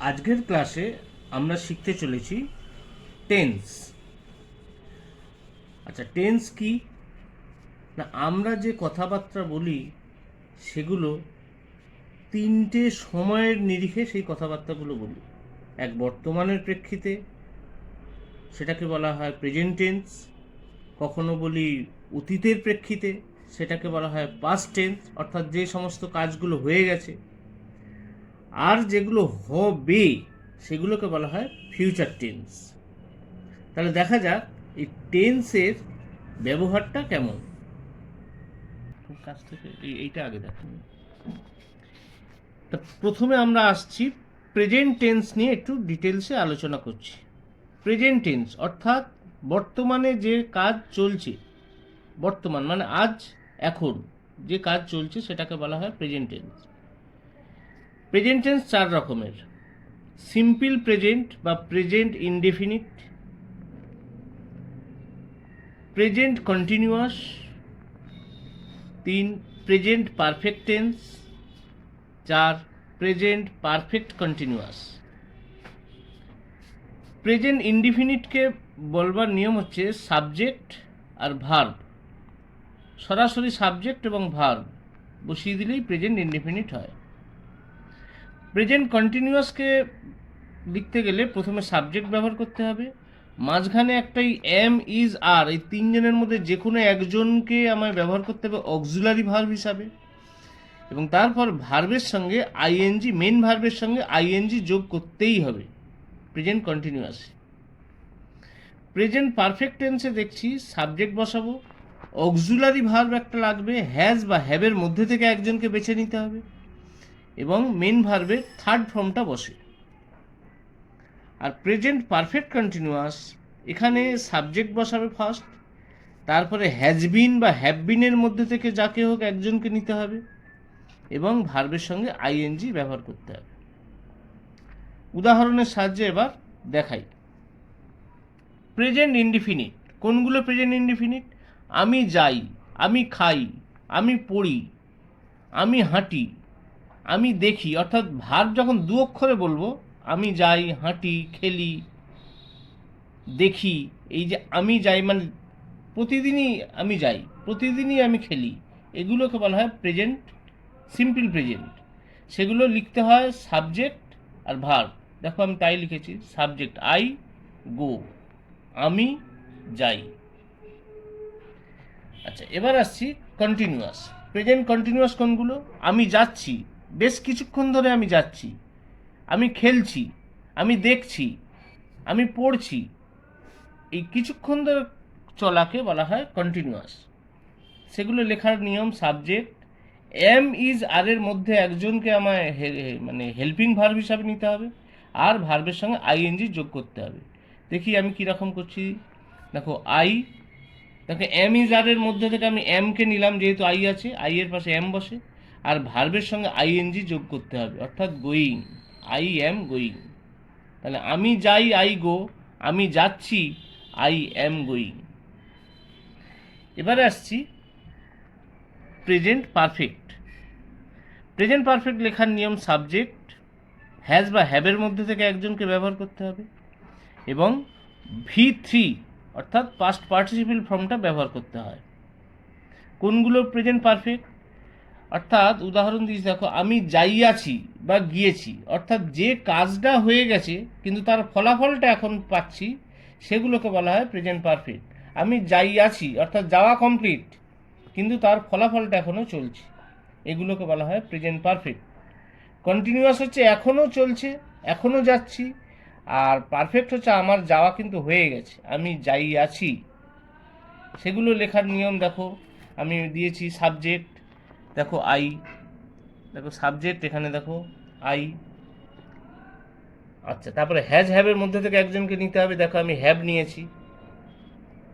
আজকের ক্লাসে আমরা শিখতে চলেছি টেন্স। আচ্ছা, টেন্স কি না, আমরা যে কথাবার্তা বলি সেগুলো তিনটে সময়ের নিরিখে সেই কথাবার্তাগুলো বলি। এক, বর্তমানের প্রেক্ষিতে, সেটাকে বলা হয় প্রেজেন্ট টেন্স। কখনো বলি অতীতের প্রেক্ষিতে, সেটাকে বলা হয় পাস্ট টেন্স, অর্থাৎ যে সমস্ত কাজগুলো হয়ে গেছে। আর যেগুলো হবে সেগুলোকে বলা হয় ফিউচার টেন্স। তাহলে দেখা যাক এই টেন্সের ব্যবহারটা কেমন। কাছ থেকে এইটা আগে দেখুন। তা প্রথমে আমরা আসছি প্রেজেন্ট টেন্স নিয়ে একটু ডিটেলসে আলোচনা করছি। প্রেজেন্ট টেন্স অর্থাৎ বর্তমানে যে কাজ চলছে, বর্তমান মানে আজ, এখন যে কাজ চলছে সেটাকে বলা হয় প্রেজেন্ট টেন্স। প্রেজেন্ট টেন্স চার রকমের: সিম্পল প্রেজেন্ট বা প্রেজেন্ট ইনডেফিনিট, প্রেজেন্ট কন্টিনিউয়াস, তিন প্রেজেন্ট পারফেক্ট টেন্স, চার প্রেজেন্ট পারফেক্ট কন্টিনিউয়াস। প্রেজেন্ট ইনডিফিনিটকে বলবার নিয়ম হচ্ছে সাবজেক্ট আর ভার্ব, সরাসরি সাবজেক্ট এবং ভার্ব বসিয়ে দিলেই প্রেজেন্ট ইনডিফিনিট হয়। প্রেজেন্ট কন্টিনিউয়াসকে লিখতে গেলে প্রথমে সাবজেক্ট ব্যবহার করতে হবে, মাঝখানে একটাই এম, ইজ, আর, এই তিনজনের মধ্যে যে কোনো একজনকে আমায় ব্যবহার করতে হবে অক্সিলারি ভার্ব হিসাবে, এবং তারপর ভার্বের সঙ্গে আইএনজি, মেন ভার্বের সঙ্গে আইএনজি যোগ করতেই হবে প্রেজেন্ট কন্টিনিউয়াসে। প্রেজেন্ট পারফেক্ট টেন্সে দেখছি সাবজেক্ট বসাবো, অক্সিলারি ভার্ব একটা লাগবে, হ্যাজ বা হ্যাভের মধ্যে থেকে একজনকে বেছে নিতে হবে, এবং মেন ভার্বের থার্ড ফর্মটা বসে। আর প্রেজেন্ট পারফেক্ট কন্টিনিউয়াস, এখানে সাবজেক্ট বসাবে ফার্স্ট, তারপরে হ্যাজ বিন বা হ্যাভ বিনের মধ্যে থেকে যাকে হোক একজনকে নিতে হবে, এবং ভার্বের সঙ্গে আইএনজি ব্যবহার করতে হবে। উদাহরণের সাহায্যে এবার দেখাই। প্রেজেন্ট ইনডিফিনিট, কোনগুলো প্রেজেন্ট ইনডিফিনিট? আমি যাই, আমি খাই, আমি পড়ি, আমি হাঁটি, আমি দেখি, অর্থাৎ ভার্ব যখন দু অক্ষরে বলবো, আমি যাই, হাঁটি, খেলি, দেখি, এই যে আমি যাই মানে প্রতিদিনই আমি যাই, প্রতিদিনই আমি খেলি, এগুলোকে বলা হয় প্রেজেন্ট, সিম্পল প্রেজেন্ট। সেগুলো লিখতে হয় সাবজেক্ট আর ভার্ব। দেখো আমি তাই লিখেছি, সাবজেক্ট আই গো, আমি যাই। আচ্ছা, এবার আসছি কন্টিনিউয়াস। প্রেজেন্ট কন্টিনিউয়াস কোনগুলো? আমি যাচ্ছি, বেশ কিছুক্ষণ ধরে আমি যাচ্ছি, আমি খেলছি, আমি দেখছি, আমি পড়ছি, এই কিছুক্ষণ ধরে চলাকে বলা হয় কন্টিনিউয়াস। সেগুলো লেখার নিয়ম সাবজেক্ট, এম, ইজ, আর এর মধ্যে একজনকে আমায় মানে হেল্পিং ভার্ব হিসাবে নিতে হবে, আর ভার্বের সঙ্গে আইএনজি যোগ করতে হবে। দেখি আমি কীরকম করছি। দেখো আই, দেখো এম, ইজ, আর এর মধ্যে থেকে আমি এমকে নিলাম, যেহেতু আই আছে, আই এর পাশে এম বসে, আর ভার্বের সঙ্গে আইএনজি যোগ করতে হবে, অর্থাৎ গোয়িং, আই এম গোয়িং। তাহলে আমি যাই, আই গো, আমি যাচ্ছি, আই এম গোয়িং। এবারে আসছি প্রেজেন্ট পারফেক্ট। প্রেজেন্ট পারফেক্ট লেখার নিয়ম সাবজেক্ট, হ্যাজ বা হ্যাভের মধ্যে থেকে একজনকে ব্যবহার করতে হবে, এবং V3 অর্থাৎ পাস্ট পার্টিসিপেল ফর্মটা ব্যবহার করতে হয়। কোনগুলো প্রেজেন্ট পারফেক্ট? অর্থাৎ উদাহরণ দিয়েছি, দেখো আমি যাইয়াছি বা গিয়েছি, অর্থাৎ যে কাজটা হয়ে গেছে কিন্তু তার ফলাফলটা এখন পাচ্ছি, সেগুলোকে বলা হয় প্রেজেন্ট পারফেক্ট। আমি যাইয়াছি অর্থাৎ যাওয়া কমপ্লিট, কিন্তু তার ফলাফলটা এখনও চলছে, এগুলোকে বলা হয় প্রেজেন্ট পারফেক্ট। কন্টিনিউয়াস হচ্ছে এখনও চলছে, এখনও যাচ্ছি, আর পারফেক্ট হচ্ছে আমার যাওয়া কিন্তু হয়ে গেছে, আমি যাইয়াছি। সেগুলো লেখার নিয়ম দেখো, আমি দিয়েছি সাবজেক্ট, দেখো আই, দেখো সাবজেক্ট এখানে দেখো আই। আচ্ছা, তারপরে হ্যাজ হ্যাভের মধ্যে থেকে একজনকে নিতে হবে, দেখো আমি হ্যাভ নিয়েছি।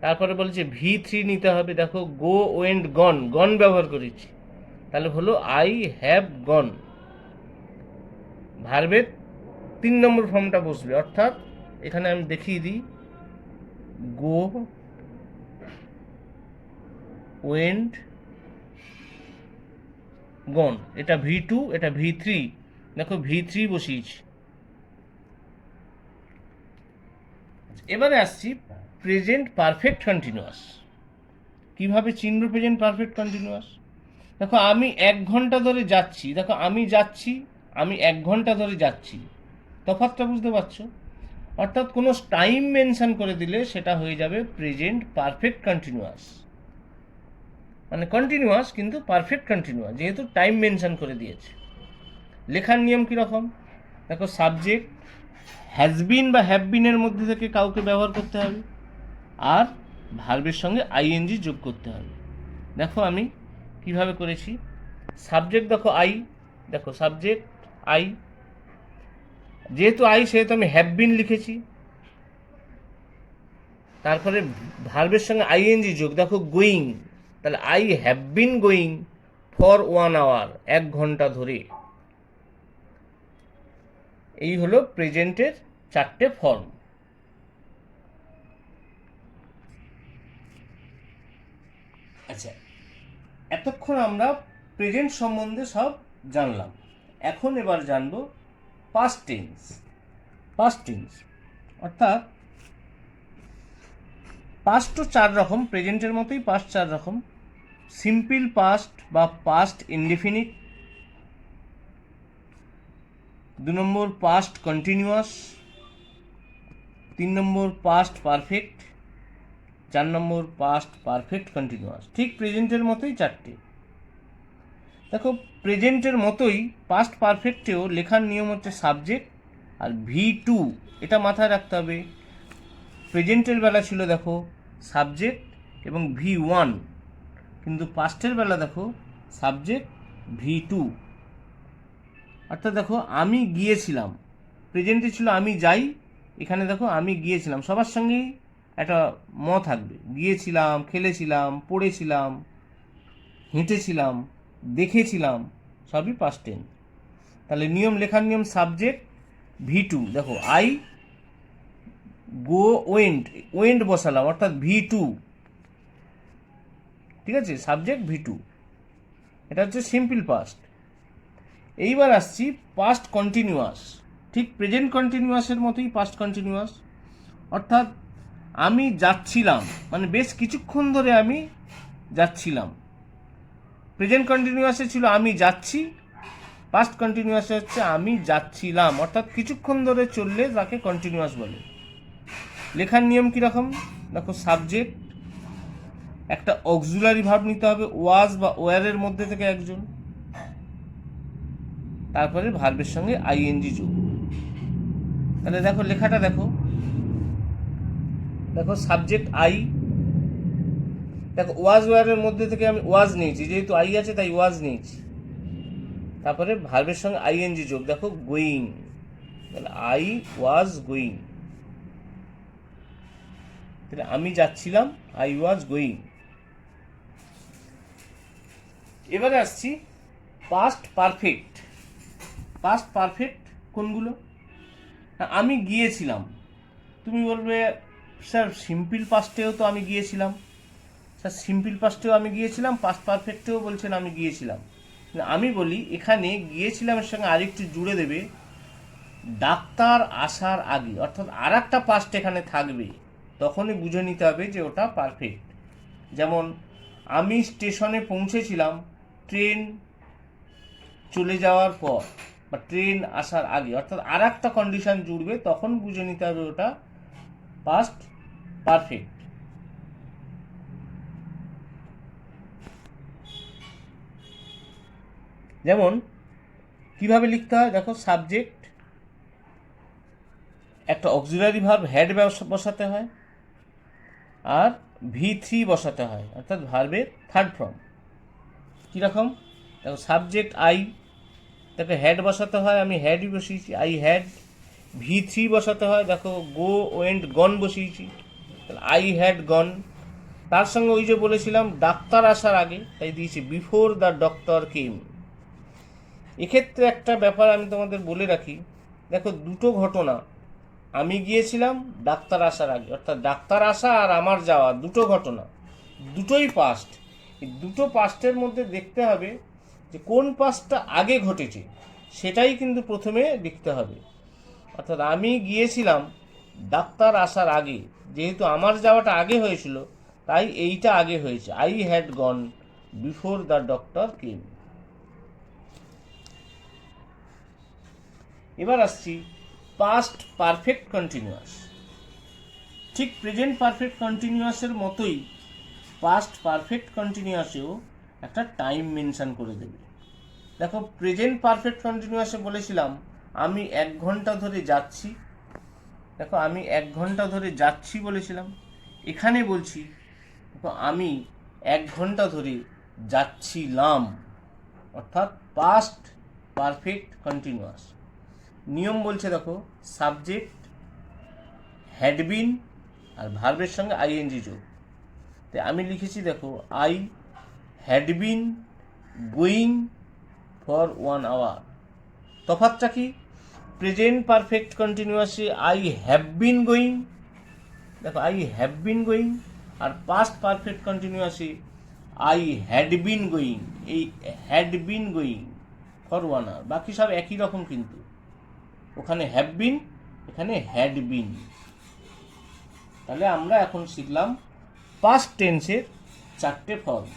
তারপরে বলছে V3 নিতে হবে, দেখো গো, ওয়েন্ট, গন, গন ব্যবহার করেছি, তাহলে হলো আই হ্যাভ গন। ভার্বের 3 নম্বর ফর্মটা বসবে, অর্থাৎ এখানে আমি দেখিয়ে দিই, গো, ওয়েন্ট, গন, এটা V2, এটা V3, দেখো V3 বসিয়েছি। এবারে আসছি প্রেজেন্ট পারফেক্ট কন্টিনিউয়াস। কিভাবে চিনব প্রেজেন্ট পারফেক্ট কন্টিনিউয়াস? দেখো আমি 1 ঘন্টা ধরে যাচ্ছি, দেখো আমি যাচ্ছি, আমি 1 ঘন্টা ধরে যাচ্ছি, তফাৎটা বুঝতে পারছো? অর্থাৎ কোনো টাইম মেনশন করে দিলে সেটা হয়ে যাবে প্রেজেন্ট পারফেক্ট কন্টিনিউয়াস, মানে কন্টিনিউয়াস কিন্তু পারফেক্ট কন্টিনিউয়াস, যেহেতু টাইম মেনশন করে দিয়েছে। লেখার নিয়ম কীরকম? দেখো সাবজেক্ট হ্যাজ বিন বা হ্যাভ বিনের মধ্যে থেকে কাউকে ব্যবহার করতে হবে, আর ভার্বের সঙ্গে আইএনজি যোগ করতে হবে। দেখো আমি কিভাবে করেছি। সাবজেক্ট দেখো আই, দেখো সাবজেক্ট আই, যেহেতু আই সেহেতু আমি হ্যাভ বিন লিখেছি। তারপরে ভার্বের সঙ্গে আইএনজি যোগ, দেখো গোয়িং, তাহলে I have been going for 1 hour, 1 ঘন্টা ধরে। এই হলো প্রেজেন্টের 4টে ফর্ম। আচ্ছা, এতক্ষণ আমরা প্রেজেন্ট সম্বন্ধে সব জানলাম। এখন এবার জানবো পাস্ট টেন্স। পাস্ট টেন্স অর্থাৎ পাস্টও 4 রকম, প্রেজেন্টের মতোই পাস্ট 4 রকম। সিম্পল পাস্ট বা পাস্ট ইনডেফিনিট, 2 নম্বর পাস্ট কন্টিনিউয়াস, 3 নম্বর পাস্ট পারফেক্ট, 4 নম্বর পাস্ট পারফেক্ট কন্টিনিউয়াস। ঠিক প্রেজেন্টের মতোই 4টে। দেখো প্রেজেন্টের মতোই পাস্ট পারফেক্টেও লেখার নিয়ম হচ্ছে সাবজেক্ট আর V2, এটা মাথায় রাখতে হবে। প্রেজেন্টের বেলা ছিল দেখো সাবজেক্ট এবং V1, কিন্তু পাস্টের বেলা দেখো সাবজেক্ট V2। অর্থাৎ দেখো আমি গিয়েছিলাম, প্রেজেন্টে ছিল আমি যাই, এখানে দেখো আমি গিয়েছিলাম, সবার সঙ্গেই একটা থাকবে। গিয়েছিলাম, খেলেছিলাম, পড়েছিলাম, হেঁটেছিলাম, দেখেছিলাম, সবই পাস্ট টেন্স। তাহলে নিয়ম, লেখার নিয়ম সাবজেক্ট V2, দেখো আই গো ওয়েন্ট, ওয়েন্ট বসালাম অর্থাৎ V2, ঠিক আছে, সাবজেক্ট V2। এটা হচ্ছে সিম্পল পাস্ট। এইবার আসছি পাস্ট কন্টিনিউয়াস। ঠিক প্রেজেন্ট কন্টিনিউয়াসের মতোই পাস্ট কন্টিনিউয়াস, অর্থাৎ আমি যাচ্ছিলাম, মানে বেশ কিছুক্ষণ ধরে আমি যাচ্ছিলাম। প্রেজেন্ট কন্টিনিউয়াসে ছিল আমি যাচ্ছি, পাস্ট কন্টিনিউয়াসে হচ্ছে আমি যাচ্ছিলাম, অর্থাৎ কিছুক্ষণ ধরে চললে তাকে কন্টিনিউয়াস বলে। লেখার নিয়ম কীরকম? দেখো সাবজেক্ট, একটা অক্সিলারি ভার্ব নিতে হবে, ওয়াজ বা ওয়ারের মধ্যে থেকে একজন, তারপরে ভার্বের সঙ্গে আইএনজি যোগ। তাহলে দেখো লেখাটা দেখো, দেখো সাবজেক্ট আই, দেখো ওয়াজ ওয়ারের মধ্যে থেকে আমি ওয়াজ নিয়েছি, যেহেতু আই আছে তাই ওয়াজ নিয়েছি, তারপরে ভার্বের সঙ্গে আইএনজি যোগ, দেখো গোয়িং, তাহলে আই ওয়াজ গোয়িং, তাহলে আমি যাচ্ছিলাম, আই ওয়াজ গোয়িং। এবারে আসছি পাস্ট পারফেক্ট। পাস্ট পারফেক্ট কোনগুলো? আমি গিয়েছিলাম, তুমি বলবে স্যার সিম্পল পাস্টেও তো আমি গিয়েছিলাম। স্যার সিম্পল পাস্টেও আমি গিয়েছিলাম, পাস্ট পারফেক্টেও বলছেন আমি গিয়েছিলাম। আমি বলি এখানে গিয়েছিলামের সঙ্গে আরেকটু জুড়ে দেবে ডাক্তার আসার আগে, অর্থাৎ আর একটা পাস্ট এখানে থাকবে, তখনই বুঝে নিতে হবে যে ওটা পারফেক্ট। যেমন আমি স্টেশনে পৌঁছেছিলাম ট্রেন চলে যাওয়ার পর, বা ট্রেন আসার আগে, অর্থাৎ আর একটা কন্ডিশন জুড়বে, তখন বুঝে নিতে হবে ওটা পাস্ট পারফেক্ট। যেমন কিভাবে লিখতে হয় দেখো, সাবজেক্ট একটা অক্সিলারি ভার্ব হ্যাড বসাতে হয়, আর V3 বসাতে হয়, অর্থাৎ ভার্বের থার্ড ফর্ম। কীরকম? দেখো সাবজেক্ট আই, দেখো হ্যাড বসাতে হয়, আমি হ্যাডই বসিয়েছি, আই হ্যাড। V3 বসাতে হয়, দেখো গো ওয়েন্ট গন বসিয়েছি, তাহলে আই হ্যাড গন। তার সঙ্গে ওই যে বলেছিলাম ডাক্তার আসার আগে, তাই দিয়েছি বিফোর দ্য ডক্টর কেম। এক্ষেত্রে একটা ব্যাপার আমি তোমাদের বলে রাখি, দেখো দুটো ঘটনা, আমি গিয়েছিলাম ডাক্তার আসার আগে, অর্থাৎ ডাক্তার আসা আর আমার যাওয়া দুটো ঘটনা, দুটোই পাস্ট। এই দুটো পাস্টের মধ্যে দেখতে হবে যে কোন পাস্টটা আগে ঘটেছে, সেটাই কিন্তু প্রথমে লিখতে হবে। অর্থাৎ আমি গিয়েছিলাম ডাক্তার আসার আগে, যেহেতু আমার যাওয়াটা আগে হয়েছিল তাই এইটা আগে হয়েছে, I had gone before the doctor came. এবার আসছি পাস্ট পারফেক্ট কন্টিনিউয়াস। ঠিক প্রেজেন্ট পারফেক্ট কন্টিনিউয়াসের মতোই পাস্ট পারফেক্ট কন্টিনিউয়াসেও একটা টাইম মেনশন করে দেবে। দেখো প্রেজেন্ট পারফেক্ট কন্টিনিউয়াসে বলেছিলাম আমি 1 ঘন্টা ধরে যাচ্ছি, দেখো আমি 1 ঘন্টা ধরে যাচ্ছি বলেছিলাম, এখানে বলছি দেখো আমি 1 ঘন্টা ধরে যাচ্ছিলাম, অর্থাৎ পাস্ট পারফেক্ট কন্টিনিউয়াস। নিয়ম বলছে দেখো সাবজেক্ট হ্যাড বিন আর ভার্বের সঙ্গে আইএনজি যোগ। তাই আমি লিখেছি দেখো I had been going for 1 hour. তফাৎটা কি? প্রেজেন্ট পারফেক্ট কন্টিনিউয়াসে আই হ্যাভ বিন গোয়িং, দেখো আই হ্যাভ বিন গোয়িং, আর পাস্ট পারফেক্ট কন্টিনিউয়াসে আই হ্যাড বিন গোয়িং, এই had been going for 1 hour. বাকি সব একই রকম, কিন্তু ওখানে হ্যাভ বিন, এখানে হ্যাড বিন। তাহলে আমরা এখন শিখলাম পাস্ট টেন্সের 4টে ফর্ম।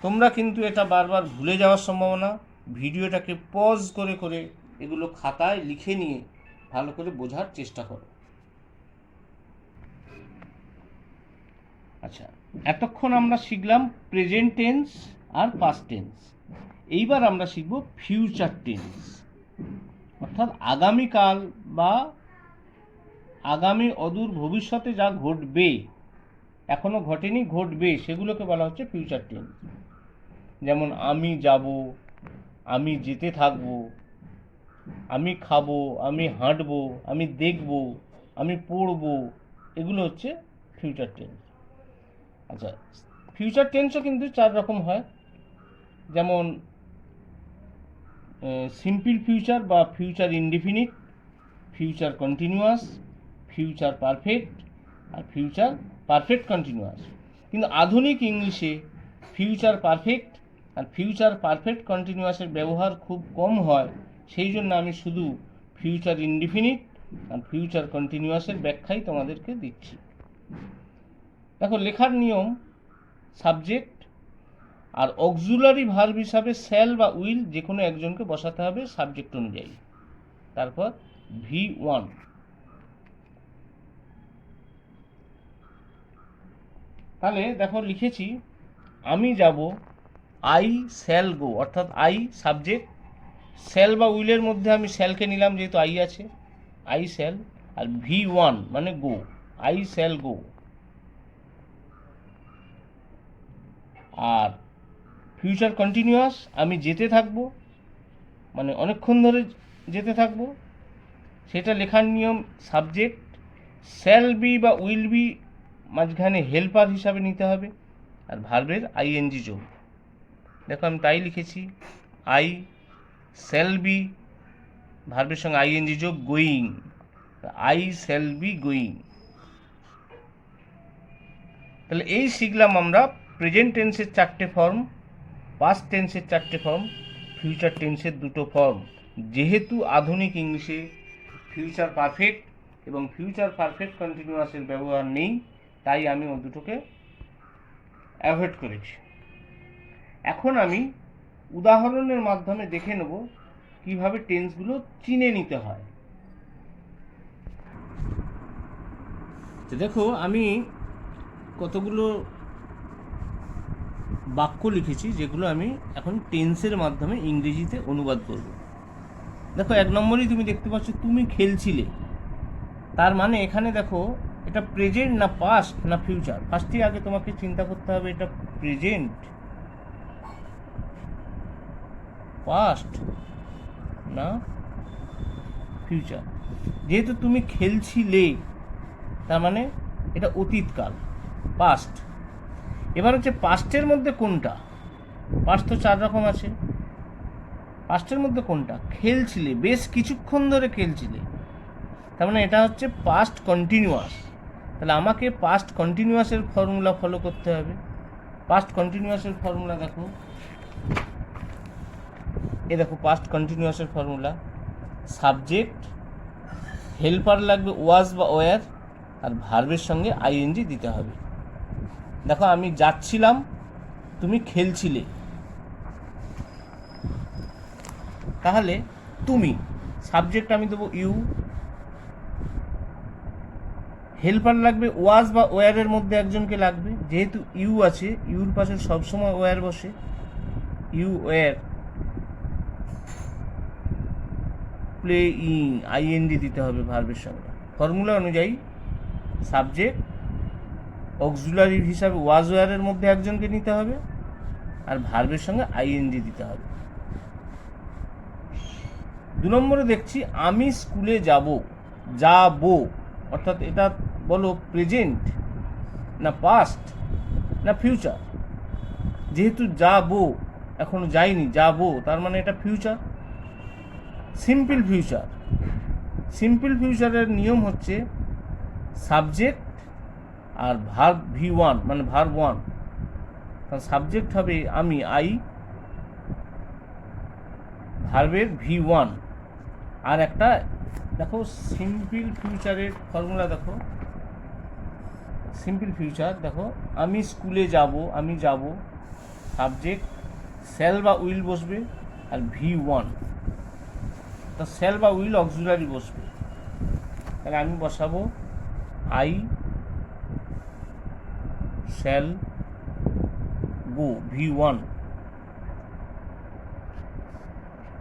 তোমরা কিন্তু এটা বারবার ভুলে যাওয়ার সম্ভাবনা, ভিডিওটাকে পজ করে করে এগুলো খাতায় লিখে নিয়ে ভালো করে বোঝার চেষ্টা করো। আচ্ছা, এতক্ষণ আমরা শিখলাম প্রেজেন্ট টেন্স আর পাস্ট টেন্স। এইবার আমরা শিখব ফিউচার টেন্স, অর্থাৎ আগামীকাল বা আগামী অদূর ভবিষ্যতে যা ঘটবে, এখনো ঘটেনি, ঘটবে, সেগুলোকে বলা হচ্ছে ফিউচার টেন্স। যেমন আমি যাব, আমি যেতে থাকব, আমি খাবো, আমি হাঁটবো, আমি দেখব, আমি পড়বো, এগুলো হচ্ছে ফিউচার টেন্স। আচ্ছা, ফিউচার টেন্সও কিন্তু 4 রকম হয়, যেমন সিম্পল ফিউচার বা future indefinite, future continuous, future perfect আর ফিউচার পারফেক্ট কন্টিনিউয়াস। কিন্তু আধুনিক ইংলিশে ফিউচার পারফেক্ট আর ফিউচার পারফেক্ট কন্টিনিউয়াসের ব্যবহার খুব কম হয়, সেই জন্য আমি শুধু ফিউচার ইনডিফিনিট আর ফিউচার কন্টিনিউয়াসের ব্যাখ্যাই তোমাদেরকে দিচ্ছি। দেখো লেখার নিয়ম সাবজেক্ট আর অক্সিলারি ভার্ব হিসাবে শ্যাল বা উইল যে কোনো একজনকে বসাতে হবে সাবজেক্ট অনুযায়ী। তারপর V1, তাহলে দেখো লিখেছি আমি যাব, আই শ্যাল গো, অর্থাৎ আই সাবজেক্ট, শ্যাল বা উইলের মধ্যে আমি শ্যালকে নিলাম যেহেতু আই আছে, আই শ্যাল, আর V1 মানে গো, আই শ্যাল গো। আর ফিউচার কন্টিনিউয়াস আমি যেতে থাকবো, মানে অনেকক্ষণ ধরে যেতে থাকবো, সেটা লেখার নিয়ম সাবজেক্ট শ্যাল বি বা উইল বি মাঝখানে হেল্পার হিসাবে নিতে হবে, আর ভার্বের আইএনজি যোগ। দেখো আমি তাই লিখেছি আই শ্যাল বি, ভার্বের সঙ্গে আইএনজি যোগ, going, I shall be going. তাহলে এই শিখলাম আমরা প্রেজেন্ট টেন্সের 4টে ফর্ম, পাস্ট টেন্সের 4টে ফর্ম, ফিউচার টেন্সের 2টো ফর্ম। যেহেতু আধুনিক ইংলিশে ফিউচার পারফেক্ট এবং ফিউচার পারফেক্ট কন্টিনিউয়াসের ব্যবহার নেই, তাই আমি ও দুটোকে অ্যাভয়েড করেছি। এখন আমি উদাহরণের মাধ্যমে দেখে নেব কিভাবে টেন্সগুলো চিনে নিতে হয়। তো দেখো আমি কতগুলো বাক্য লিখেছি যেগুলো আমি এখন টেন্সের মাধ্যমে ইংরেজিতে অনুবাদ করব। দেখো 1 নম্বরেই তুমি দেখতে পাচ্ছ তুমি খেলছিলে, তার মানে এখানে দেখো এটা প্রেজেন্ট না পাস্ট না ফিউচার। ফার্স্টে আগে তোমাকে চিন্তা করতে হবে এটা প্রেজেন্ট, পাস্ট না ফিউচার। যেহেতু তুমি খেলছিলে তার মানে এটা অতীতকাল, পাস্ট। এবার হচ্ছে পাস্টের মধ্যে কোনটা, পাস্ট তো 4 রকম আছে, পাস্টের মধ্যে কোনটা, খেলছিলে, বেশ কিছুক্ষণ ধরে খেলছিলে, তার মানে এটা হচ্ছে পাস্ট কন্টিনিউয়াস। তাহলে আমাকে পাস্ট কন্টিনিউয়াসের ফর্মুলা ফলো করতে হবে। পাস্ট কন্টিনিউয়াসের ফর্মুলা দেখো, এ দেখো পাস্ট কন্টিনিউয়াসের ফর্মুলা, সাবজেক্ট হেল্পার লাগবে ওয়াজ বা ওয়ার, আর ভার্বের সঙ্গে আইএনজি দিতে হবে। দেখো, আমি যাচ্ছিলাম, তুমি খেলছিলে, তাহলে তুমি সাবজেক্ট আমি দেবো ইউ, হেল্পার লাগবে ওয়াজ বা ওয়ারের মধ্যে একজনকে লাগবে, যেহেতু ইউ আছে ইউর পাশে সবসময় ওয়ার বসে, ইউ ওয়ার প্লেইং আইএনজি দিতে হবে ভার্বের সঙ্গে। ফর্মুলা অনুযায়ী সাবজেক্ট অক্সিলারি হিসাবে ওয়াজ ওয়ারের মধ্যে একজনকে নিতে হবে আর ভার্বের সঙ্গে আইএনজি দিতে হবে। 2 নম্বরে দেখছি আমি স্কুলে যাবো, অর্থাৎ এটা বলো প্রেজেন্ট না পাস্ট না ফিউচার। যেহেতু যাবো এখনো যাইনি, যাবো তার মানে এটা ফিউচার, সিম্পল ফিউচার। সিম্পল ফিউচারের নিয়ম হচ্ছে সাবজেক্ট আর ভার্ব V1 মানে ভার্ব 1। কারণ সাবজেক্ট হবে আমি আই, ভার্বের V1 আর একটা দেখো সিম্পল ফিউচারের ফর্মুলা দেখো, সিম্পল ফিউচার দেখো আমি স্কুলে আমি যাব, সাবজেক্ট শ্যাল বা উইল বসবে আর V1, তা শ্যাল বা উইল অক্সিলারি বসবে। তাহলে আমি বসাবো আই শ্যাল গো V1।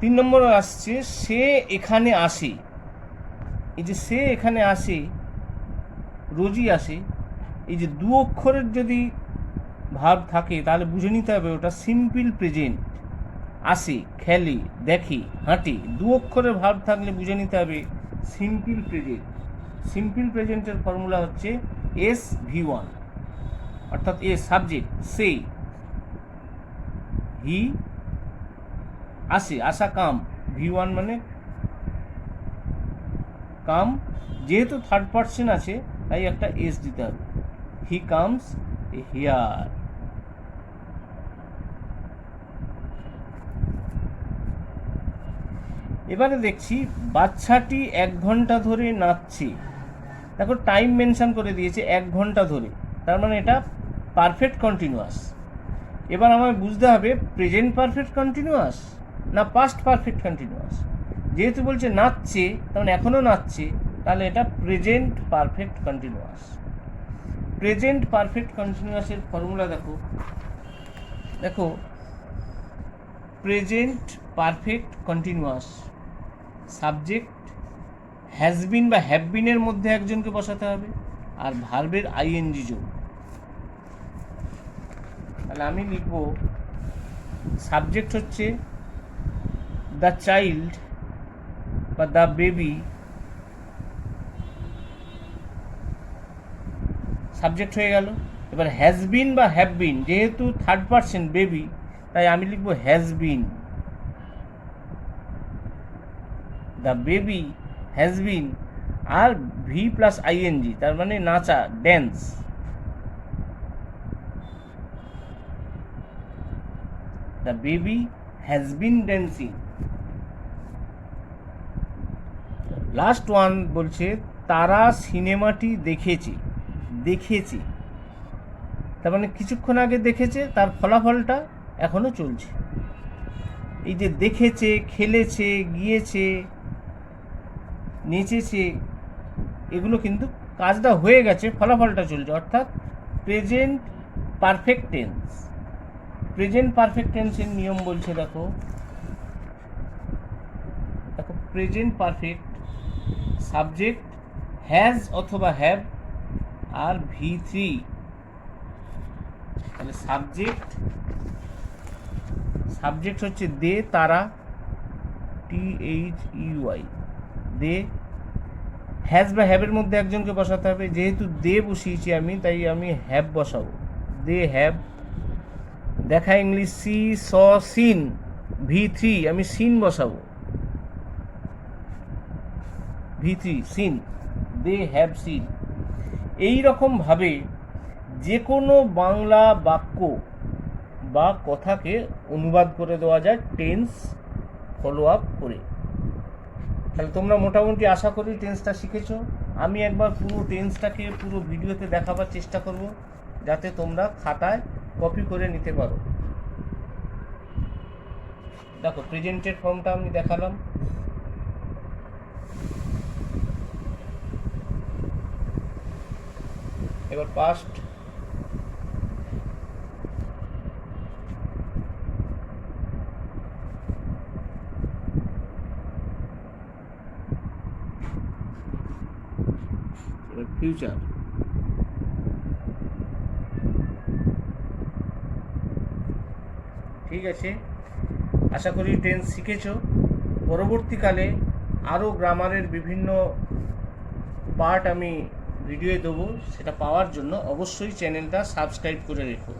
3 নম্বর আসছে সে এখানে আসে। এই যে সে এখানে আসে, রোজই আসে, এই যে 2 অক্ষরের যদি ভার্ব থাকে তাহলে বুঝে নিতে হবে ওটা সিম্পল প্রেজেন্ট। আসে, খেলে, দেখে, হাঁটে, 2 অক্ষরের ভার্ব থাকলে বুঝে নিতে হবে সিম্পল প্রেজেন্ট। সিম্পল প্রেজেন্টের ফর্মুলা হচ্ছে SV1, অর্থাৎ এ সাবজেক্ট সে, হি আসে, আসা কাম, V1 মানে কাম, যেহেতু থার্ড পার্সন আছে তাই একটা এস দিতে হবে, হি কামস হিয়ার। এবারে দেখছি বাচ্চাটি 1 ঘন্টা ধরে নাচছে। দেখো টাইম মেনশন করে দিয়েছে 1 ঘন্টা ধরে, তার মানে এটা পারফেক্ট কন্টিনিউয়াস। এবার আমায় বুঝতে হবে প্রেজেন্ট পারফেক্ট কন্টিনিউয়াস না পাস্ট পারফেক্ট কন্টিনিউয়াস। যেহেতু বলছে নাচছে তার মানে এখনও নাচছে, তাহলে এটা present perfect continuous. Present perfect কন্টিনিউয়াসের ফর্মুলা দেখো present perfect continuous subject has been বা হ্যাভ বিনের মধ্যে একজনকে বসাতে হবে আর ভার্বের আইএনজি যোগ। তাহলে আমি লিখব সাবজেক্ট হচ্ছে দ্য চাইল্ড বা দ্য বেবি, সাবজেক্ট হয়ে গেল। এবার হ্যাজ বিন বা হ্যাভ বিন, যেহেতু থার্ড পার্সন বেবি তাই আমি লিখব has been, the baby has been আর ভি প্লাস আইএনজি, তার মানে নাচা, dance. The baby has been dancing. Last one বলছে তারা সিনেমাটি দেখেছে, তার মানে কিছুক্ষণ আগে দেখেছে, তার ফলাফলটা এখনো চলছে। এই যে দেখেছে, খেলেছে, গিয়েছে, নেচেছে, এগুলো কিন্তু কাজটা হয়ে গেছে, ফলাফলটা চলছে, অর্থাৎ present perfect tense. Present perfect টেন্সের নিয়ম বলছে দেখো প্রেজেন্ট পারফেক্ট সাবজেক্ট হ্যাজ অথবা হ্যাভ আর V3, তাহলে সাবজেক্ট হচ্ছে দে, তারা, THEY, দে। হ্যাজ বা হ্যাভের মধ্যে একজনকে বসাতে হবে, যেহেতু দে বসিয়েছি আমি তাই আমি হ্যাভ বসাবো, দে হ্যাভ। দেখা ইংলিশ সি, স, সিন, V3 আমি সিন বসাবো, V3 scene, they have seen. এই রকমভাবে যে কোনো বাংলা বাক্য বা কথাকে অনুবাদ করে দেওয়া যায় টেন্স ফলো আপ করে। তাহলে তোমরা মোটামুটি আশা করি টেন্সটা শিখেছো। আমি একবার পুরো টেন্সটাকে পুরো ভিডিওতে দেখাবার চেষ্টা করব, যাতে তোমরা খাতায় কপি করে নিতে পারো। দেখো, প্রেজেন্টের ফর্মটা আমি দেখালাম। এবার পাস্ট, এবার ফিউচার। ঠিক আছে, আশা করি টেন্স শিখেছো। পরবর্তীকালে আরও গ্রামারের বিভিন্ন পার্ট আমি ভিডিও দেবো, সেটা পাওয়ার জন্য অবশ্যই চ্যানেলটা সাবস্ক্রাইব করে রেখো।